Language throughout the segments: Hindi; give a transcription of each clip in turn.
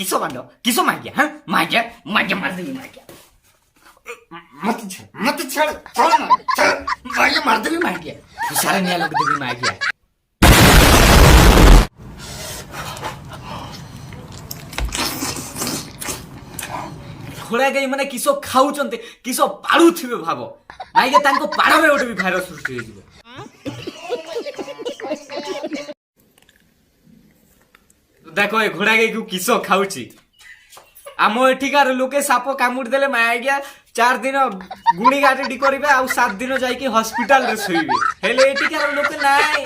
किसो बांधो किसो मार गया, हाँ मार गया मार देवी मार गया। मत छेड़ छोड़ ना छेड़ मार देवी मार गया। सारे नया लोग देवी मार गया। घोड़ा गाई मैंने किसो खाऊचंते किसो पाड़ुथिबे भाबो माइके तांको पाड़वे ओटे भी भाइरस सृष्टि हे जिवो। देखो ए घोड़ा गाई को किसो खाऊची आम एठिकार लोके साप कामुड़ देले माइया 4 दिन गुणी गाडी करिवे आ 7 दिन जाई कि हॉस्पिटल रे सोइबे हेले एठिकार लोके नाइ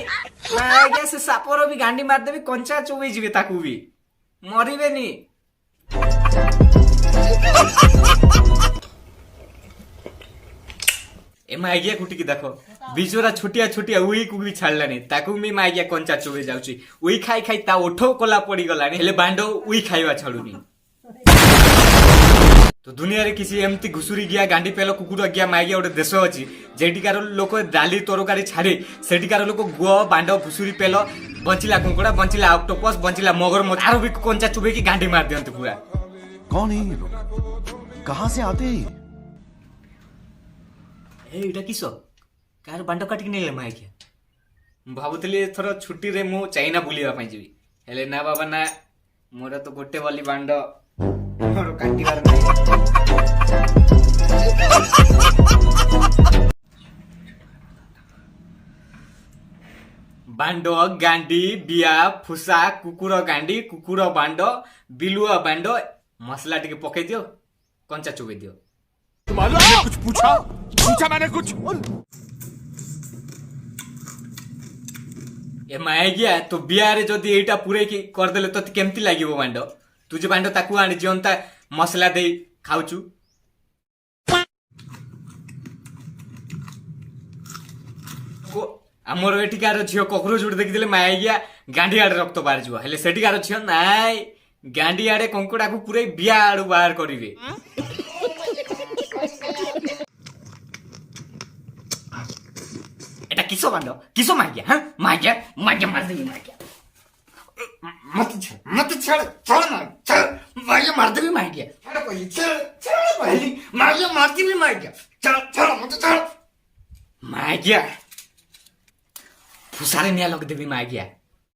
माइया से सापर भी गांडी मार देबे कंचा चोबे जिवे ताकू भी मरिबे नी। ए माइया कुटी की देखो बिचोरा छोटिया छोटिया उही को भी छाड़लानी ताकू मी माइया कंचा चोबे जाउची उही खाई खाई ता ओठो कोला पड़ी गलानी हेले बांडो उही खाइबा छाडुनी। तो दुनिया रे किसी एमती घुसुरी गया गांडी पेलो कुकुर गया माइया ओटे देश अछि जेटिकार लोक डाली तरकारी छाड़े सेटिकार लोक गुआ बांडो घुसुरी पेलो बंचिला कुकुड़ा बंचिला ऑक्टोपस बंचिला मगरमच्छ आरो भी कंचा चोबे की गांडी मार दियंत पूरा। कौन है ये लोग कहां से आते हैं? एटा किसो कार बांडो काटिक नेले माइया भाबुतली थोर छुट्टी रे मु चाइना बुलिया पई जिवि हेले ना बाबा ना मोर तो गोटे वाली बांडो मोर काटिबार नै। बांडो गांडी बिया फुसा कुकुर गांडी कुकुर बांडो बिलुआ बांडो मसला टिके पके दियो कंचा चुबे दियो। तुम्हारे कुछ पूछा मैंने कुछ ए माय गया तो बियारे जदी एटा पूरे की कर देले तो केमती लागिवो बांडो तुझे बांडो ताकू आनी जियंता मसला दे खाउचू को हमर एटिकार झियो ककरो जुड देखि देले माय गया गांडी आडे रक्त बाहर जिवो हेले सेटिकार झियो नाइ गांडी आडे कंकुडा को पूरे बिया आडू बाहर करिवे। किसो बांधो किसो मार गया, हाँ मार देवी मार गया। मत छेड़ छोड़ ना छेड़ मार देवी मार गया। मार देवी मार गया मत छेड़ मार गया। फुसारे नया लोग देवी मार गया।